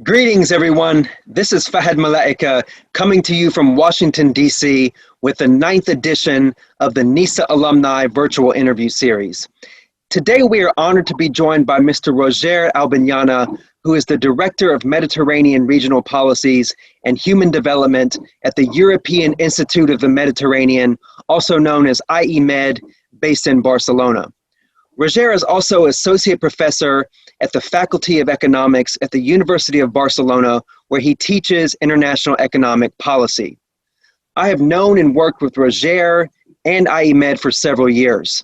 Greetings, everyone. This is Fahad Malaika coming to you from Washington, D.C. with the 9th edition of the NESA Alumni Virtual Interview Series. Today, we are honored to be joined by Mr. Roger Albinyana, who is the Director of Mediterranean Regional Policies and Human Development at the European Institute of the Mediterranean, also known as IEMed, based in Barcelona. Roger is also Associate Professor at the Faculty of Economics at the University of Barcelona, where he teaches international economic policy. I have known and worked with Roger and IEMed for several years.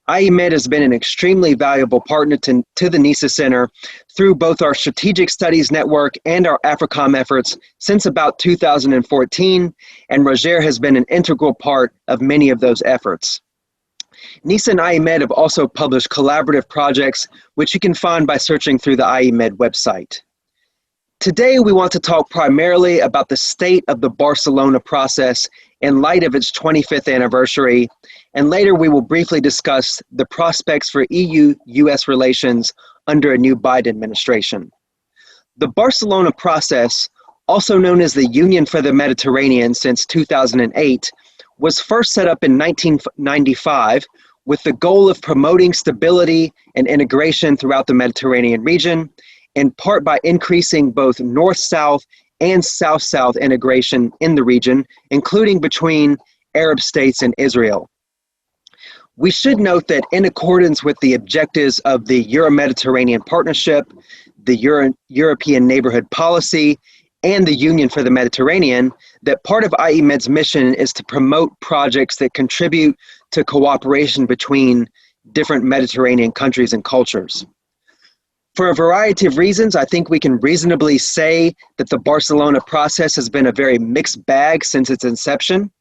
IEMed has been an extremely valuable partner to the NESA Center through both our Strategic Studies Network and our AFRICOM efforts since about 2014, and Roger has been an integral part of many of those efforts. NESA and IEMed have also published collaborative projects, which you can find by searching through the IEMed website. Today, we want to talk primarily about the state of the Barcelona process in light of its 25th anniversary, and later we will briefly discuss the prospects for EU-US relations under a new Biden administration. The Barcelona process, also known as the Union for the Mediterranean since 2008, was first set up in 1995 with the goal of promoting stability and integration throughout the Mediterranean region, in part by increasing both north-south and south-south integration in the region, including between Arab states and Israel. We should note that in accordance with the objectives of the Euro-Mediterranean Partnership, the European Neighborhood Policy, and the Union for the Mediterranean, that part of IEMed's mission is to promote projects that contribute to cooperation between different Mediterranean countries and cultures. For a variety of reasons, I think we can reasonably say that the Barcelona process has been a very mixed bag since its inception.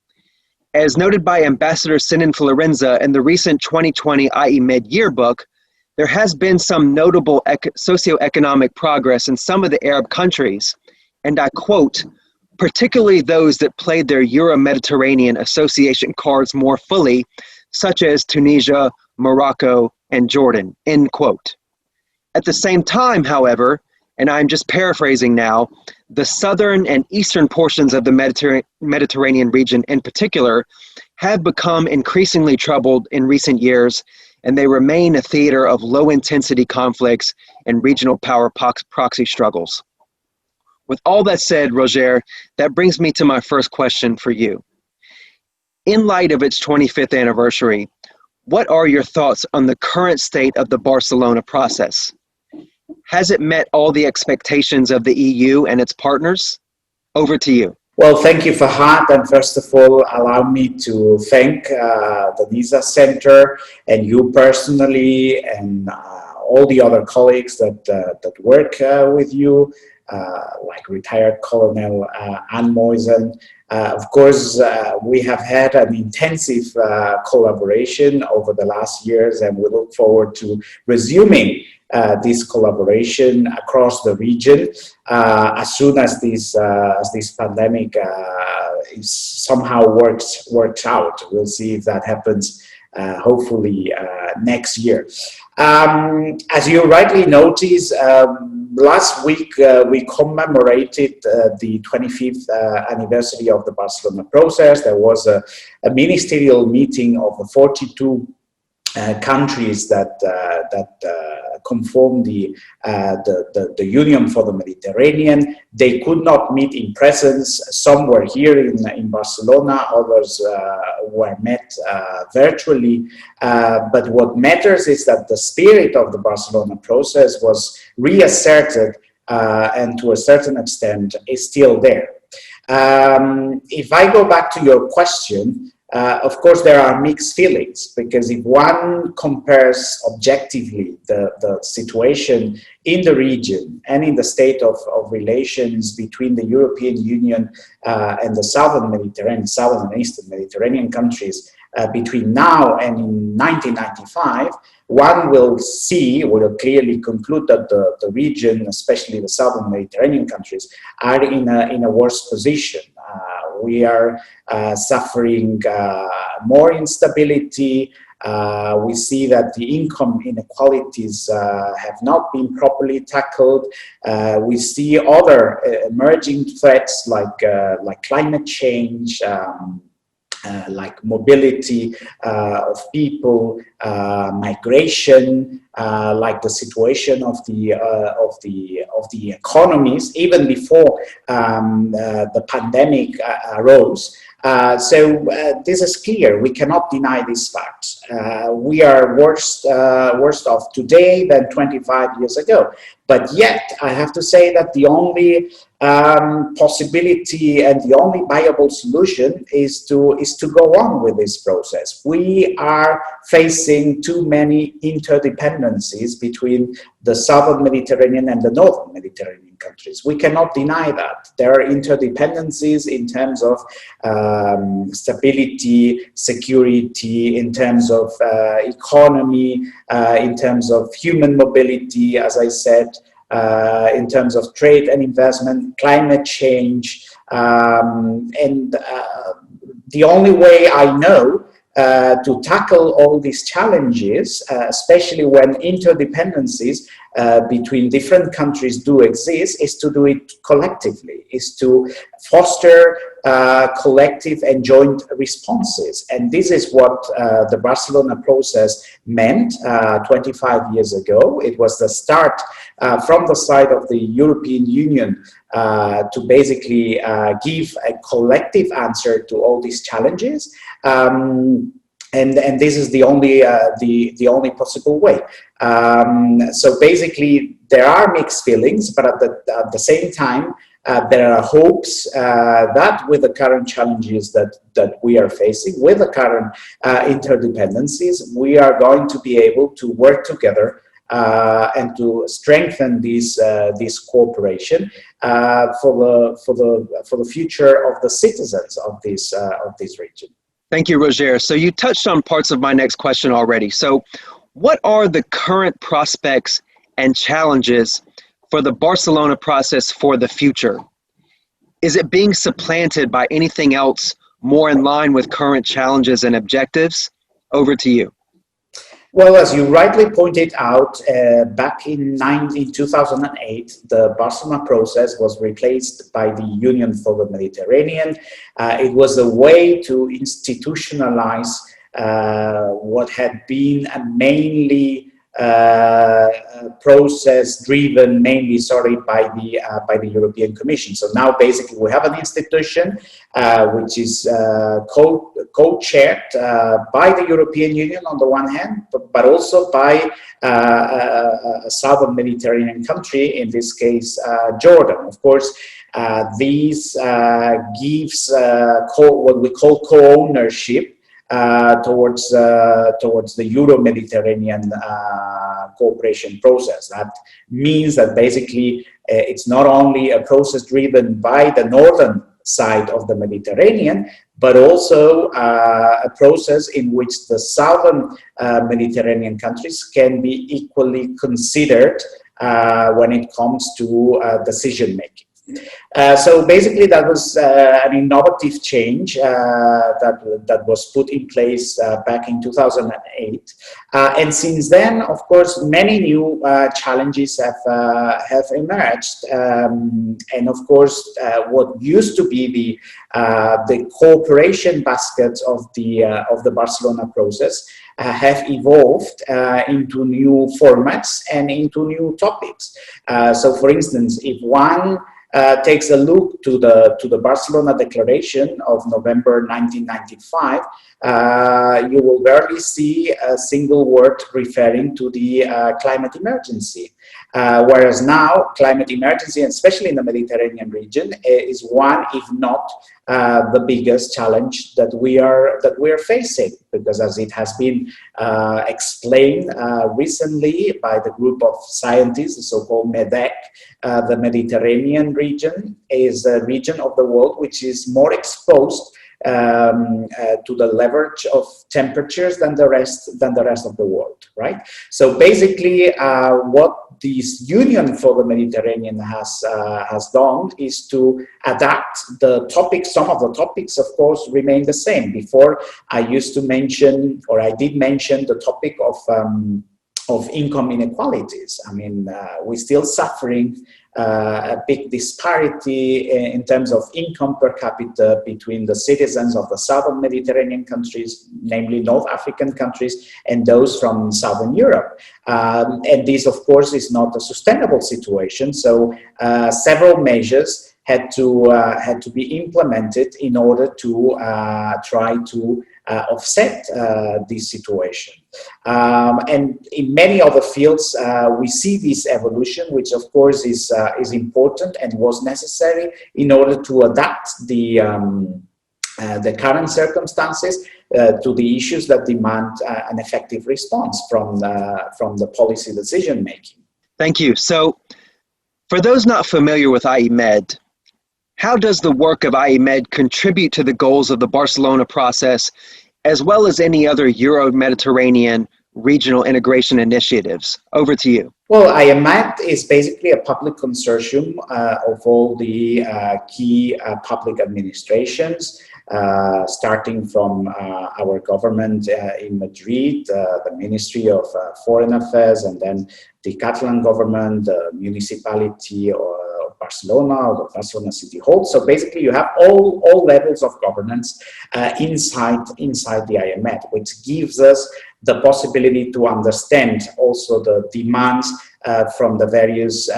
As noted by Ambassador Sinan Florenza in the recent 2020 IEMed yearbook, there has been some notable socioeconomic progress in some of the Arab countries, and I quote, particularly those that played their Euro-Mediterranean association cards more fully, such as Tunisia, Morocco, and Jordan, end quote. At the same time, however, and I'm just paraphrasing now, the southern and eastern portions of the Mediterranean region in particular have become increasingly troubled in recent years, and they remain a theater of low-intensity conflicts and regional power proxy struggles. With all that said, Roger, that brings me to my first question for you. In light of its 25th anniversary, what are your thoughts on the current state of the Barcelona process? Has it met all the expectations of the EU and its partners? Over to you. Well, thank you, Fahad. And first of all, allow me to thank the NESA Center and you personally and all the other colleagues that work with you. Like retired Colonel Anne Moisen. Of course, we have had an intensive collaboration over the last years, and we look forward to resuming this collaboration across the region as soon as this pandemic is somehow works out. We'll see if that happens hopefully next year. As you rightly noticed, last week we commemorated the 25th anniversary of the Barcelona process. There was a ministerial meeting of the 42 countries that conform the Union for the Mediterranean. They could not meet in presence. Some were here in Barcelona, others were met virtually. But what matters is that the spirit of the Barcelona process was reasserted and to a certain extent is still there. If I go back to your question, of course, there are mixed feelings, because if one compares objectively the situation in the region and in the state of relations between the European Union and the southern and eastern Mediterranean countries between now and in 1995, one will clearly conclude that the region, especially the southern Mediterranean countries, are in a worse position. We are suffering more instability. We see that the income inequalities have not been properly tackled. We see other emerging threats like climate change, like mobility of people, migration, like the situation of the economies even before the pandemic arose. So this is clear. We cannot deny these facts. We are worse off today than 25 years ago. But yet, I have to say that the only possibility and the only viable solution is to go on with this process. We are facing too many interdependencies between the southern Mediterranean and the northern Mediterranean countries. We cannot deny that. There are interdependencies in terms of stability, security, in terms of economy, in terms of human mobility, as I said, in terms of trade and investment, climate change, and the only way I know to tackle all these challenges, especially when interdependencies between different countries do exist, is to do it collectively, is to foster collective and joint responses. And this is what the Barcelona process meant 25 years ago. It was the start from the side of the European Union to basically give a collective answer to all these challenges. And this is the only possible way. So basically, there are mixed feelings, but at the same time, there are hopes that with the current challenges that we are facing, with the current interdependencies, we are going to be able to work together and to strengthen this cooperation for the future of the citizens of this region. Thank you, Roger. So you touched on parts of my next question already. So what are the current prospects and challenges for the Barcelona process for the future? Is it being supplanted by anything else more in line with current challenges and objectives? Over to you. Well, as you rightly pointed out, back in 2008, the Barcelona process was replaced by the Union for the Mediterranean. It was a way to institutionalize what had been a mainly process driven mainly by the European Commission. So now basically we have an institution which is co-chaired by the European Union on the one hand, but also by a southern Mediterranean country, in this case Jordan. Of course, these gives what we call co-ownership towards the Euro-Mediterranean cooperation process. That means that basically it's not only a process driven by the northern side of the Mediterranean, but also a process in which the southern Mediterranean countries can be equally considered when it comes to decision making. So basically that was an innovative change that was put in place back in 2008. And since then, of course, many new challenges have emerged. And of course, what used to be the cooperation baskets of the Barcelona process have evolved into new formats and into new topics. So for instance, if one takes a look to the Barcelona Declaration of November 1995, you will barely see a single word referring to the climate emergency. Whereas now, climate emergency, especially in the Mediterranean region, is one, if not the biggest challenge that we are facing, because as it has been explained recently by the group of scientists, the so-called MEDEC, the Mediterranean region is a region of the world which is more exposed to the leverage of temperatures than the rest of the world. right? So basically, what this Union for the Mediterranean has done is to adapt the topics. Some of the topics, of course, remain the same. Before, I used to mention, or I did mention, the topic of income inequalities. I mean, we're still suffering a big disparity in terms of income per capita between the citizens of the southern Mediterranean countries, namely North African countries, and those from Southern Europe. And this, of course, is not a sustainable situation. So several measures had to be implemented in order to try to offset this situation. And in many other fields, we see this evolution, which of course is important and was necessary in order to adapt the current circumstances to the issues that demand an effective response from the policy decision making. Thank you. So, for those not familiar with IEMed, how does the work of IEMed contribute to the goals of the Barcelona Process, as well as any other Euro-Mediterranean regional integration initiatives? Over to you. Well, IEMed is basically a public consortium of all the key public administrations, starting from our government in Madrid, the Ministry of Foreign Affairs, and then the Catalan government, the municipality of Barcelona, or the Barcelona City Hall. So basically, you have all levels of governance inside the IEMed, which gives us the possibility to understand also the demands from the various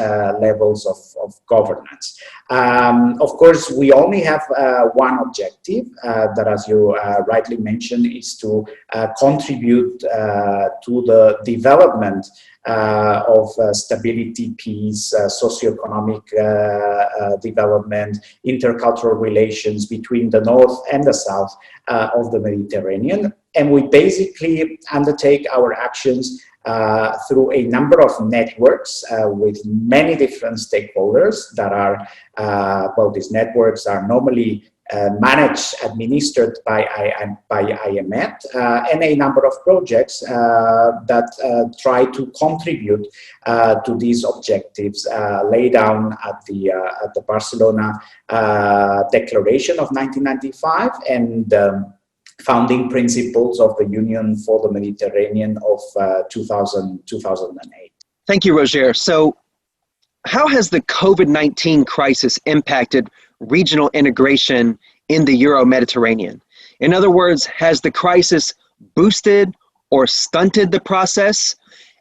levels of governance. Of course, we only have one objective that, as you rightly mentioned, is to contribute to the development of stability, peace, socioeconomic development, intercultural relations between the north and the south of the Mediterranean. And we basically undertake our actions through a number of networks with many different stakeholders that are, well, these networks are normally managed, administered by IEMed, and a number of projects that try to contribute to these objectives laid down at the Barcelona Declaration of 1995 and founding principles of the Union for the Mediterranean of 2008. Thank you, Roger. So, how has the COVID-19 crisis impacted regional integration in the Euro-Mediterranean? In other words, has the crisis boosted or stunted the process?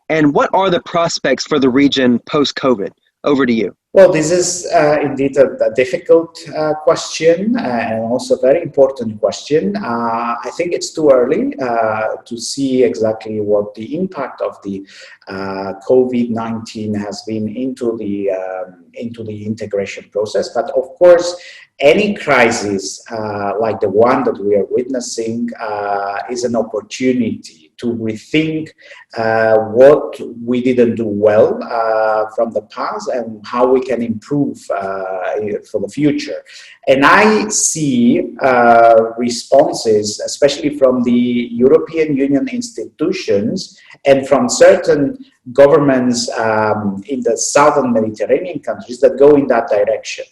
And what are the prospects for the region post-COVID? Over to you. Well, this is indeed a difficult question and also a very important question. I think it's too early to see exactly what the impact of the COVID-19 has been into the integration process. But of course, any crisis like the one that we are witnessing is an opportunity to rethink what we didn't do well from the past and how we can improve for the future. And I see responses, especially from the European Union institutions and from certain governments in the southern Mediterranean countries that go in that direction.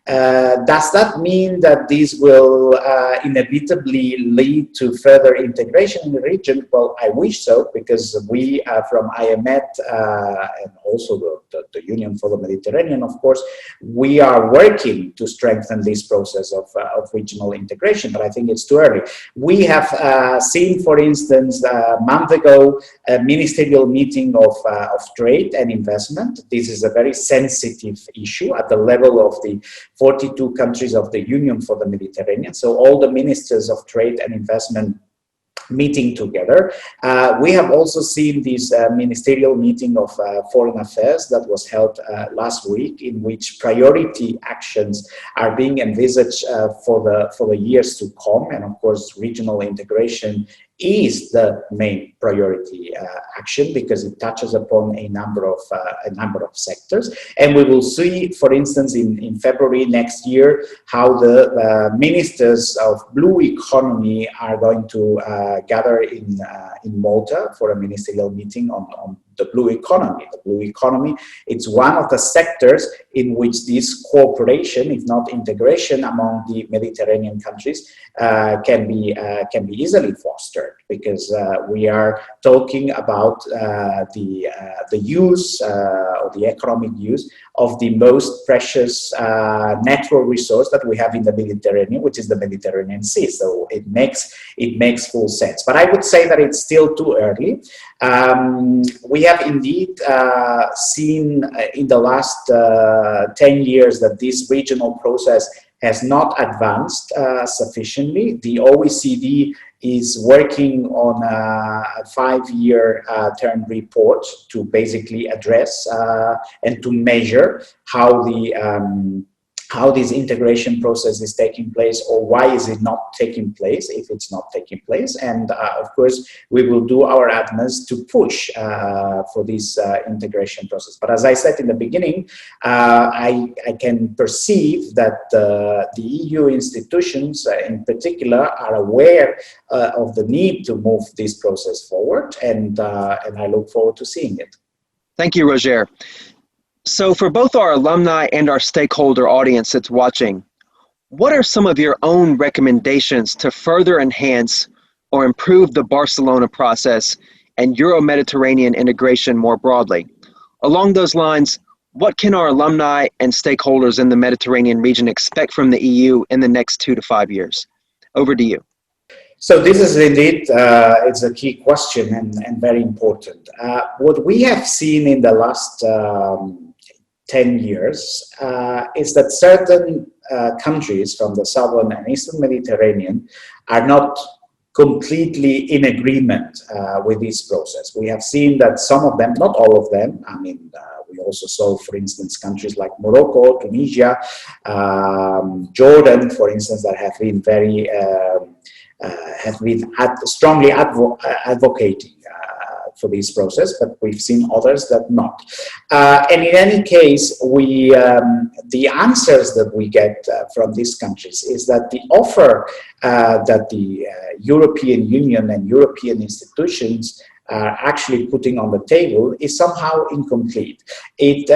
Does that mean that this will inevitably lead to further integration in the region? Well, I wish so, because we from IEMed and also the Union for the Mediterranean, of course, we are working to strengthen this process of regional integration, but I think it's too early. We have seen, for instance, a month ago, a ministerial meeting of trade and investment. This is a very sensitive issue at the level of the 42 countries of the Union for the Mediterranean. So all the ministers of trade and investment meeting together. We have also seen this ministerial meeting of foreign affairs that was held last week, in which priority actions are being envisaged for the years to come. And of course, regional integration is the main priority action, because it touches upon a number of sectors. And we will see, for instance, in February next year, how the ministers of blue economy are going to gather in Malta for a ministerial meeting on the blue economy. The blue economy, it's one of the sectors in which this cooperation, if not integration, among the Mediterranean countries can be easily fostered, because we are talking about the use or the economic use of the most precious natural resource that we have in the Mediterranean, which is the Mediterranean Sea. So it makes full sense. But I would say that it's still too early. We have indeed seen in the last 10 years that this regional process has not advanced sufficiently. The OECD is working on a 5-year term report to basically address and to measure how this integration process is taking place, or why is it not taking place if it's not taking place. And of course, we will do our utmost to push for this integration process. But as I said in the beginning, I can perceive that the EU institutions in particular are aware of the need to move this process forward, and I look forward to seeing it. Thank you, Roger. So for both our alumni and our stakeholder audience that's watching, what are some of your own recommendations to further enhance or improve the Barcelona process and Euro-Mediterranean integration more broadly? Along those lines, what can our alumni and stakeholders in the Mediterranean region expect from the EU in the next 2 to 5 years? Over to you. So this is indeed, it's a key question and very important. What we have seen in the last 10 years is that certain countries from the southern and eastern Mediterranean are not completely in agreement with this process. We have seen that some of them, not all of them, I mean, we also saw, for instance, countries like Morocco, Tunisia, Jordan, for instance, that have been very, strongly advocating for this process, but we've seen others that not. And in any case, the answers that we get from these countries is that the offer that the European Union and European institutions are actually putting on the table is somehow incomplete. It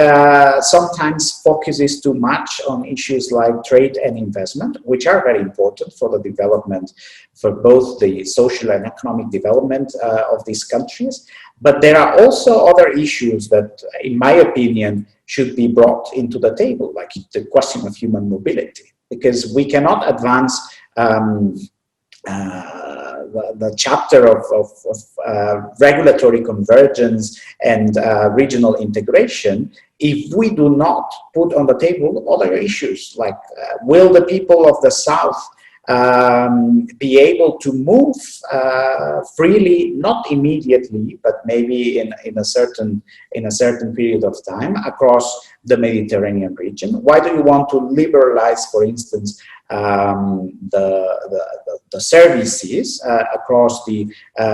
sometimes focuses too much on issues like trade and investment, which are very important for the development, for both the social and economic development of these countries. But there are also other issues that, in my opinion, should be brought into the table, like the question of human mobility, because we cannot advance the chapter of regulatory convergence and regional integration if we do not put on the table other issues like will the people of the south be able to move freely, not immediately, but maybe in a certain period of time across the Mediterranean region? Why do you want to liberalize, for instance, the services across the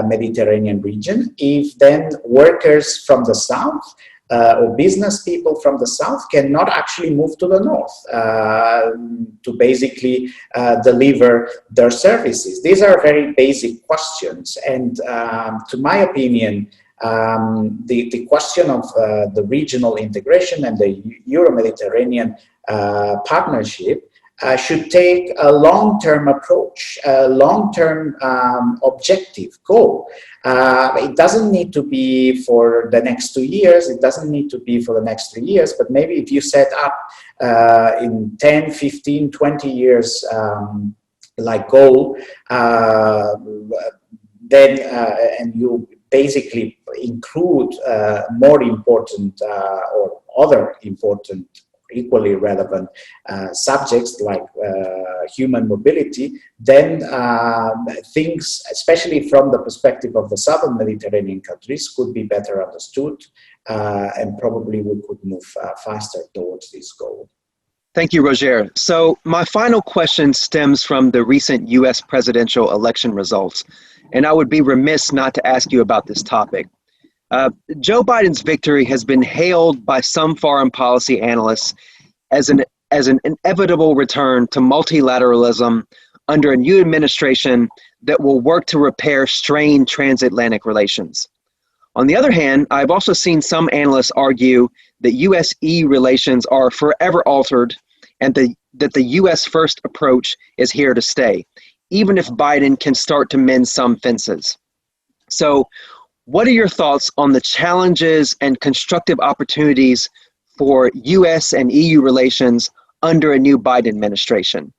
Mediterranean region, if then workers from the south or business people from the south cannot actually move to the north to basically deliver their services? These are very basic questions, and to my opinion, the question of the regional integration and the Euro-Mediterranean partnership should take a long-term approach, a long-term objective goal. It doesn't need to be for the next 2 years, it doesn't need to be for the next 3 years, but maybe if you set up in 10, 15, 20 years like goal, then and you basically include more important or other important equally relevant subjects like human mobility, then things, especially from the perspective of the southern Mediterranean countries, could be better understood, and probably we could move faster towards this goal. Thank you, Roger. So my final question stems from the recent US presidential election results. and I would be remiss not to ask you about this topic. Joe Biden's victory has been hailed by some foreign policy analysts as an inevitable return to multilateralism under a new administration that will work to repair strained transatlantic relations. On the other hand, I've also seen some analysts argue that US-EU relations are forever altered and that the US first approach is here to stay, even if Biden can start to mend some fences. So, what are your thoughts on the challenges and constructive opportunities for US and EU relations under a new Biden administration?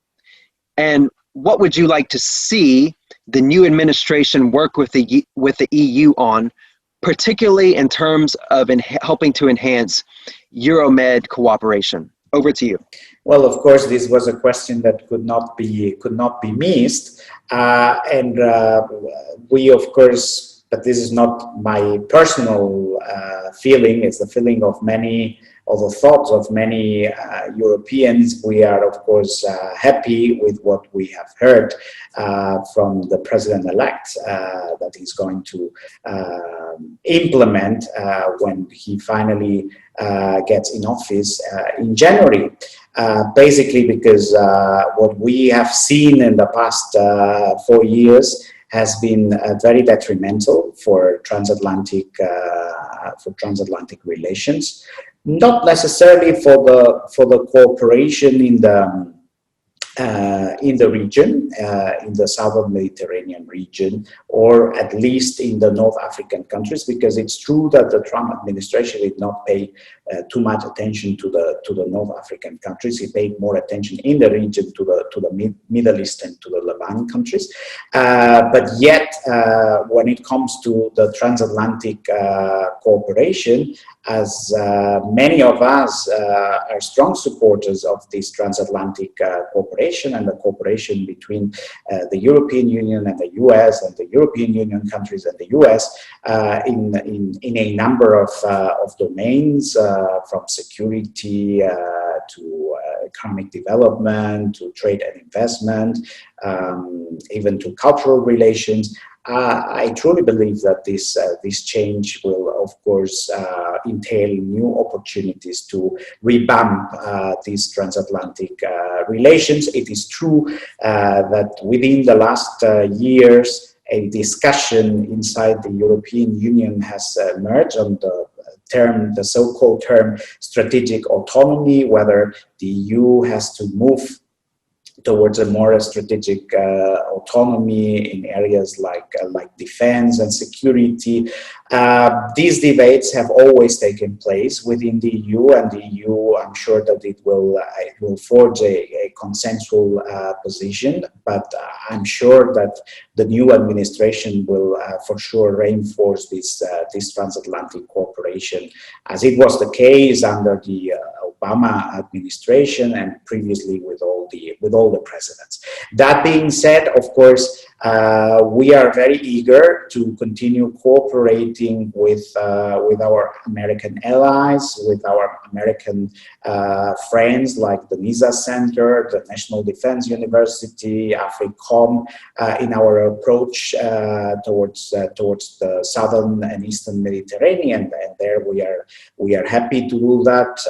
And what would you like to see the new administration work with the EU on, particularly in terms of helping to enhance EuroMed cooperation? Over to you. Well, of course, this was a question that could not be missed, and we, of course, but this is not my personal feeling. It's the feeling of many, or the thoughts of many Europeans. We are, of course, happy with what we have heard from the president-elect that he's going to implement when he finally gets in office in January. Basically because what we have seen in the past 4 years has been very detrimental for transatlantic relations. Not necessarily for the cooperation in the region, in the southern Mediterranean region, or at least in the North African countries, because it's true that the Trump administration did not pay too much attention to the North African countries. He paid more attention in the region to the Middle East and to the Levant countries. But yet, when it comes to the transatlantic cooperation, as many of us are strong supporters of this transatlantic cooperation and the cooperation between the European Union and the US and the European Union countries and the US in a number of domains, from security to economic development, to trade and investment, even to cultural relations. I truly believe that this change will, of course, entail new opportunities to revamp these transatlantic relations. It is true that within the last years, a discussion inside the European Union has emerged on the so-called term strategic autonomy, whether the EU has to move towards a more strategic autonomy in areas like defense and security. These debates have always taken place within the EU, and the EU, I'm sure that it will forge a consensual position, but I'm sure that the new administration will for sure reinforce this transatlantic cooperation, as it was the case under the Obama administration and previously with all the presidents. That being said, of course, we are very eager to continue cooperating with our American allies, with our American friends like the NESA Center, the National Defense University, AFRICOM, in our approach towards the southern and eastern Mediterranean. And there we are happy to do that.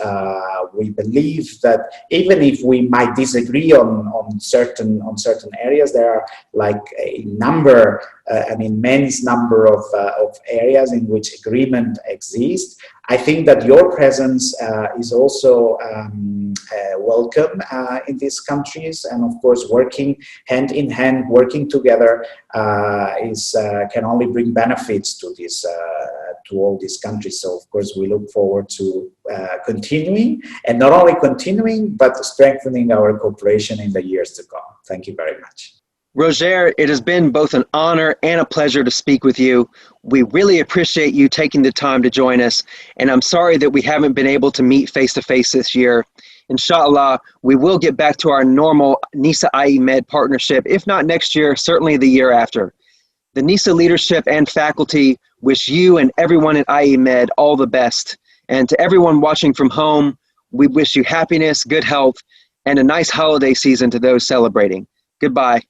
We believe that even if we might disagree on certain areas, there are like an immense number of areas in which agreement exists. I think that your presence is also welcome in these countries, and of course, working hand in hand, working together, can only bring benefits to all these countries. So, of course, we look forward to continuing, and not only continuing, but strengthening our cooperation in the years to come. Thank you very much. Roger, it has been both an honor and a pleasure to speak with you. We really appreciate you taking the time to join us, and I'm sorry that we haven't been able to meet face-to-face this year. Inshallah, we will get back to our normal NESA IEMed partnership, if not next year, certainly the year after. The NESA leadership and faculty wish you and everyone at IEMed all the best. And to everyone watching from home, we wish you happiness, good health, and a nice holiday season to those celebrating. Goodbye.